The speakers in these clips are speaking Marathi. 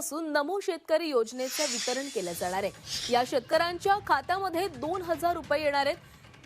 आजपासून नमो शेतकरी योजनेचे वितरण केले जाणार आहे। या शेतकऱ्यांच्या खात्यामध्ये 2,000 रुपये येणार आहेत।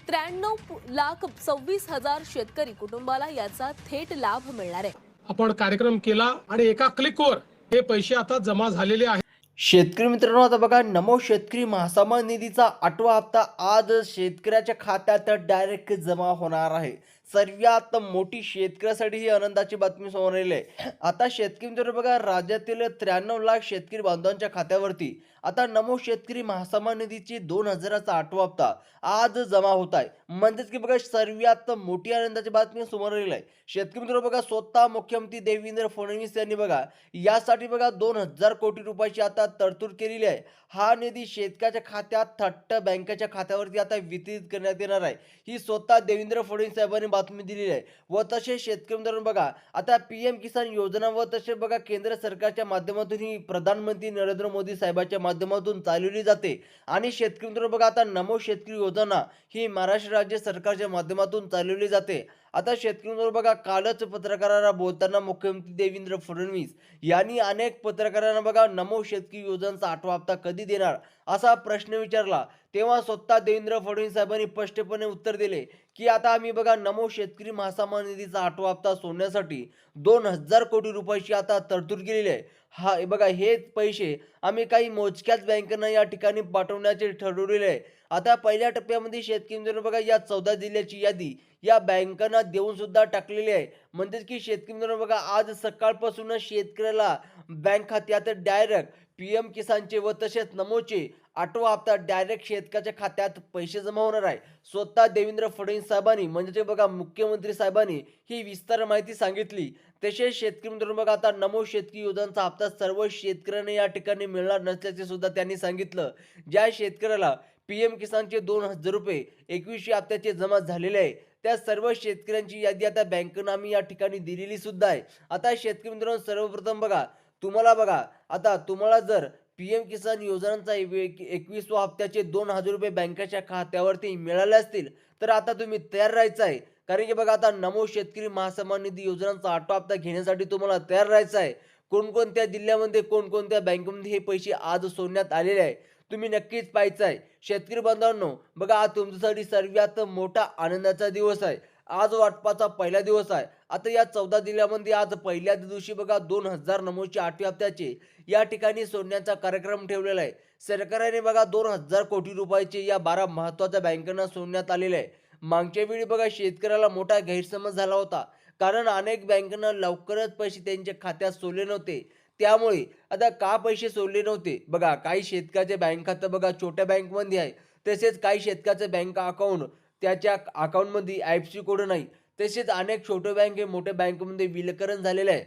93,26,000 शेतकरी कुटुंबाला याचा थेट लाभ मिळणार आहे। आपण कार्यक्रम केला आणि एका क्लिकवर हे पैसे आता जमा झालेले आहेत। शेतकरी मित्रांनो, आता बघा, नमो शेतकरी महासन्मान निधीचा 8वा हप्ता आज शेतकऱ्याच्या खात्यात डायरेक्ट जमा होणार आहे। सर्वात मोठी शेतकऱ्यासाठी ही आनंदाची बातमी समोर आलेली आहे। आता शेतकरी मित्रांनो बघा, राज्यातील 93 लाख शेतकरी बांधवांच्या खात्यावरती आता नमो शेतकरी महासन्मान निधीची 2,000चा 8वा हप्ता आज जमा होत आहे। म्हणजेच की बघा, सर्वात मोठी आनंदाची बातमी समोर आलेली आहे। शेतकरी मित्रांनो बघा, स्वतः मुख्यमंत्री देवेंद्र फडणवीस यांनी बघा यासाठी बघा 2,000 कोटी रुपयाची आता तरतूद केलेली आहे। हा निधी शेतकऱ्याच्या खात्यात थट्ट बँकेच्या खात्यावरती आता वितरित करण्यात येणार आहे। ही स्वतः देवेंद्र फडणवीस साहेबांनी बातमी दिलेली आहे। व तसेच शेतकरी मित्रांनो बघा, आता PM किसान योजना व तसेच बघा केंद्र सरकारच्या माध्यमातून ही प्रधानमंत्री नरेंद्र मोदी साहेबांच्या माध्यमातून चालवली जाते। आणि शेतकरी मित्रांनो बघा, आता नमो शेतकरी योजना ही महाराष्ट्र राज्य सरकारच्या माध्यमातून चालवली जाते। आता शेतकरी मित्रांनो बघा, कालच पत्रकारांना बोलताना मुख्यमंत्री देवेंद्र फडणवीस यांनी अनेक पत्रकारांना बघा नमो शेतकरी योजनेचा 8वा हप्ता कधी देणार असा प्रश्न विचारला। तेव्हा स्वतः देवेंद्र फडणवीस साहेबांनी स्पष्टपणे उत्तर दिले की आता आम्ही बघा नमो शेतकरी महासन्मान निधीचा 8वा हप्ता सोडण्यासाठी 2,000 कोटी रुपयाची आता तरतूद केलेली आहे। हा बघा, हे पैसे आम्ही काही मोजक्याच बँकांना या ठिकाणी पाठवण्याचे ठरवलेले आहे। आता पहिल्या टप्प्यामध्ये शेतकरी मित्रांनो बघा, या 14 जिल्ह्याची यादी या बँकांना देऊन सुद्धा टाकलेली आहे। म्हणजेच की शेतकरी मित्रांनो बघा, आज सकाळपासूनच शेतकऱ्याला बँक खात्यात डायरेक्ट PM किसानचे व तसेच नमोचे 8वा हप्ता डायरेक्ट शेतकऱ्याच्या खात्यात पैसे जमा होणार आहे। स्वतः देवेंद्र फडणवीस साहेबांनी म्हणजे बघा मुख्यमंत्री साहेबांनी ही विस्तार माहिती सांगितली। तसेच शेतकरी मित्रांनो बघा, आता नमो शेतकरी योजनेचा हप्ता सर्व शेतकऱ्यांना या ठिकाणी मिळणार नसल्याचे सुद्धा त्यांनी सांगितलं। ज्या शेतकऱ्याला PM किसानचे 2,000 रुपये 21व्या हप्त्याचे जमा झालेले आहे त्या सर्व शेतकऱ्यांची यादी आता बँकेनं आम्ही या ठिकाणी दिलेली सुद्धा आहे। आता शेतकरी मित्रांनो, सर्वप्रथम बघा, तुम्हाला जर PM किसान योजनांचा 21व्या हप्त्याचे 2,000 रुपये बँकेच्या खात्यावरती मिळाले असतील तर आता तुम्ही तयार राहायचं आहे। कारण की बघा, आता नमो शेतकरी महासन्मान निधी योजनांचा 8वा हप्ता घेण्यासाठी तुम्हाला तयार राहायचं आहे। कोणकोणत्या जिल्ह्यामध्ये कोणकोणत्या बँकेमध्ये हे पैसे आज सोडण्यात आलेले आहे तुम्ही नक्कीच पाहायचं आहे। शेतकरी बांधवांनो बघा, आज तुमच्यासाठी सर्वात मोठा आनंदाचा दिवस आहे। आज वाटपाचा पहिला दिवस आहे। आता या 14 जिल्ह्यामध्ये आज पहिल्या दिवशी बघा 2,000 नमोचे 8व्या हप्त्याचे या ठिकाणी सोडण्याचा कार्यक्रम ठेवलेला आहे। सरकारने बघा 2,000 कोटी रुपयाचे या 12 महत्त्वाच्या बँकांना सोडण्यात आलेले आहे। मागच्या वेळी बघा शेतकऱ्याला मोठा गैरसमज झाला होता, कारण अनेक बँकांना लवकरच पैसे त्यांच्या खात्यात सोडले नव्हते। त्यामुळे आता का पैसे सोडले नव्हते बघा, काही शेतकऱ्याचे बँक खातं बघा छोट्या बँकमध्ये आहे, तसेच काही शेतकऱ्याचे बँक अकाउंट त्याच्या अकाउंटमध्ये IFSC कोड नाही। तसेच अनेक छोटे बँक हे मोठ्या बँकेमध्ये विलीनीकरण झालेले आहे।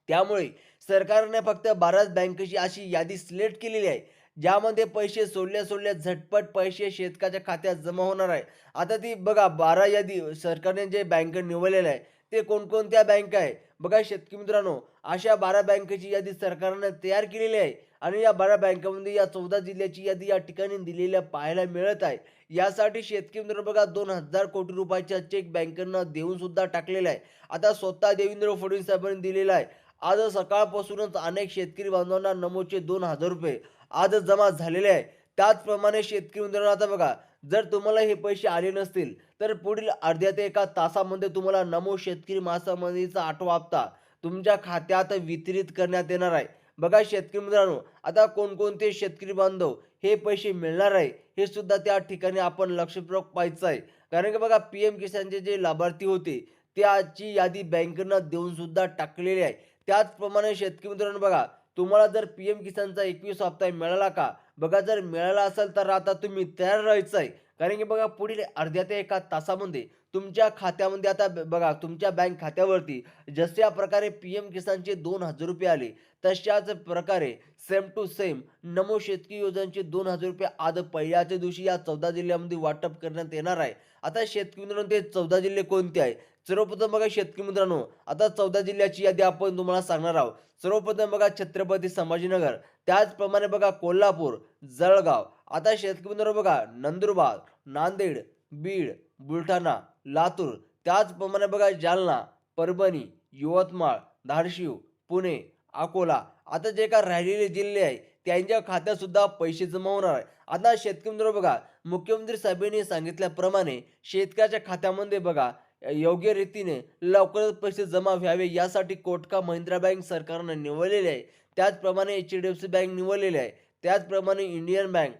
त्यामुळे सरकारने फक्त 12 बँकेची अशी यादी सिलेक्ट केलेली आहे ज्यामध्ये पैसे सोडल्या झटपट पैसे शेतकऱ्याच्या खात्यात जमा होणार आहे। आता ती बघा 12 यादी सरकारने जे बँक निवडलेले आहे ते कोणकोणत्या बँक आहे बघा शेतकरी मित्रांनो, अशा 12 बँकेची यादी सरकारने तयार केलेली आहे आणि या 12 बँकांमध्ये या 14 जिल्ह्याची यादी या ठिकाणी दिलेल्या पाहायला मिळत आहे। यासाठी शेतकरी मित्रांनो बघा 2,000 कोटी रुपयाचा चेक बँकांना देऊन सुद्धा टाकलेला आहे। आता स्वतः देवेंद्र फडणवीस साहेबांनी दिलेला आहे। आज सकाळपासूनच अनेक शेतकरी बांधवांना नमोचे 2,000 रुपये आज जमा झालेले आहे। त्याचप्रमाणे शेतकरी मित्रांनो, आता बघा, जर तुम्हाला हे पैसे आले नसतील तर पुढील अर्ध्या ते एका तासामध्ये तुम्हाला नमो शेतकरी महासन्मान निधीचा 8वा हप्ता तुमच्या खात्यात वितरित करण्यात येणार आहे। बघा शेतकरी मित्रांनो, आता कोणकोणते शेतकरी बांधव हे पैसे मिळणार आहे हे सुद्धा त्या ठिकाणी आपण लक्षपूर्वक पाहायचं आहे। कारण की बघा PM किसानचे जे लाभार्थी होते त्याची यादी बँकेनं देऊन सुद्धा टाकलेली आहे। त्याचप्रमाणे शेतकरी मित्रांनो बघा, तुम्हाला जर PM किसानचा 21 हप्ता मिळाला का बघा, जर मिळाला असेल तर आता तुम्ही तयार राहायचं आहे। कारण की बघा पुढील अर्ध्या ते एका तासामध्ये तुमच्या खात्यामध्ये आता बघा तुमच्या बँक खात्यावरती जशा प्रकारे PM किसानचे 2,000 रुपये आले तशाच प्रकारे सेम टू सेम नमो शेतकरी योजनेचे 2,000 रुपये आज पहिल्याच दिवशी या 14 जिल्ह्यामध्ये वाटप करण्यात येणार आहे। आता शेतकरी मित्रांनो, ते 14 जिल्हे कोणते आहे? सर्वप्रथम बघा शेतकरी मित्रांनो, आता 14 जिल्ह्याची यादी आपण तुम्हाला सांगणार आहोत। सर्वप्रथम बघा छत्रपती संभाजीनगर, त्याचप्रमाणे बघा कोल्हापूर, जळगाव, आता शेतकरी मित्रांनो बघा नंदुरबार, नांदेड, बीड, बुलढाणा, लातूर, त्याचप्रमाणे बघा जालना, परभणी, यवतमाळ, धाराशिव, पुणे, अकोला आता जे का राहिलेले जिल्हे आहे त्यांच्या खात्यात सुद्धा पैसे जमा होणार आहे. आता शेतकरी मित्र बघा, मुख्यमंत्री साहेबांनी सांगितल्याप्रमाणे शेतकऱ्याच्या खात्यामध्ये बघा योग्य रीतीने लवकरच पैसे जमा व्हावे यासाठी कोटक महिंद्रा बँक सरकारनं निवडलेले आहे. त्याचप्रमाणे HDFC बँक निवडलेली आहे. त्याचप्रमाणे इंडियन बँक,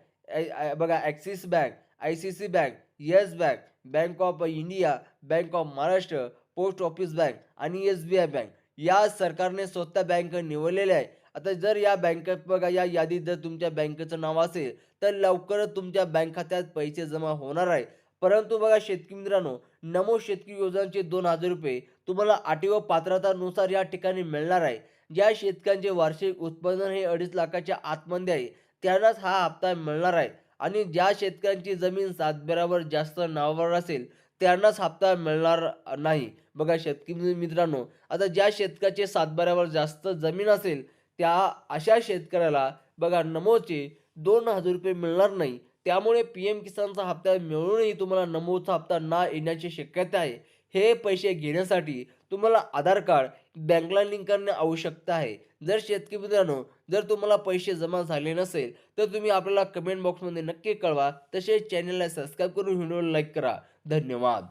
बघा axis bank, ICICI bank, yes bank, bank of India, bank of Maharashtra, post office bank आणि SBI बँक या सरकारने स्वतः बँक निवडलेल्या आहे. आता जर या बँकेत बघा या यादीत जर तुमच्या बँकेचं नाव असेल तर लवकरच तुमच्या बँक खात्यात पैसे जमा होणार आहे. परंतु बघा शेतकरी मित्रांनो, नमो शेतकरी योजनेचे 2,000 रुपये तुम्हाला अटी व पात्रतानुसार या ठिकाणी मिळणार आहे. ज्या शेतकऱ्यांचे वार्षिक उत्पादन हे 2.5 लाखाच्या आतमध्ये आहे त्यांनाच हा हप्ता मिळणार आहे आणि ज्या शेतकऱ्यांची जमीन सातबाऱ्यावर जास्त नावावर असेल त्यांनाच हप्ता मिळणार नाही. बघा शेतकरी मित्रांनो, आता ज्या शेतकऱ्याचे सातबाऱ्यावर जास्त जमीन असेल त्या अशा शेतकऱ्याला बघा नमोचे 2,000 रुपये मिळणार नाही. त्यामुळे PM किसानचा हप्ता मिळूनही तुम्हाला नमोचा हप्ता न येण्याची शक्यता आहे. हे पैसे घेण्यासाठी तुम्हाला आधार कार्ड बँकला लिंक करणे आवश्यक आहे. जर शेतकरी मित्रांनो, जर तुम्हाला पैसे जमा झाले नसेल तर तुम्ही आपल्याला कमेंट बॉक्समध्ये नक्की कळवा. तसेच चॅनलला सबस्क्राईब करून व्हिडिओला लाईक करा. धन्यवाद.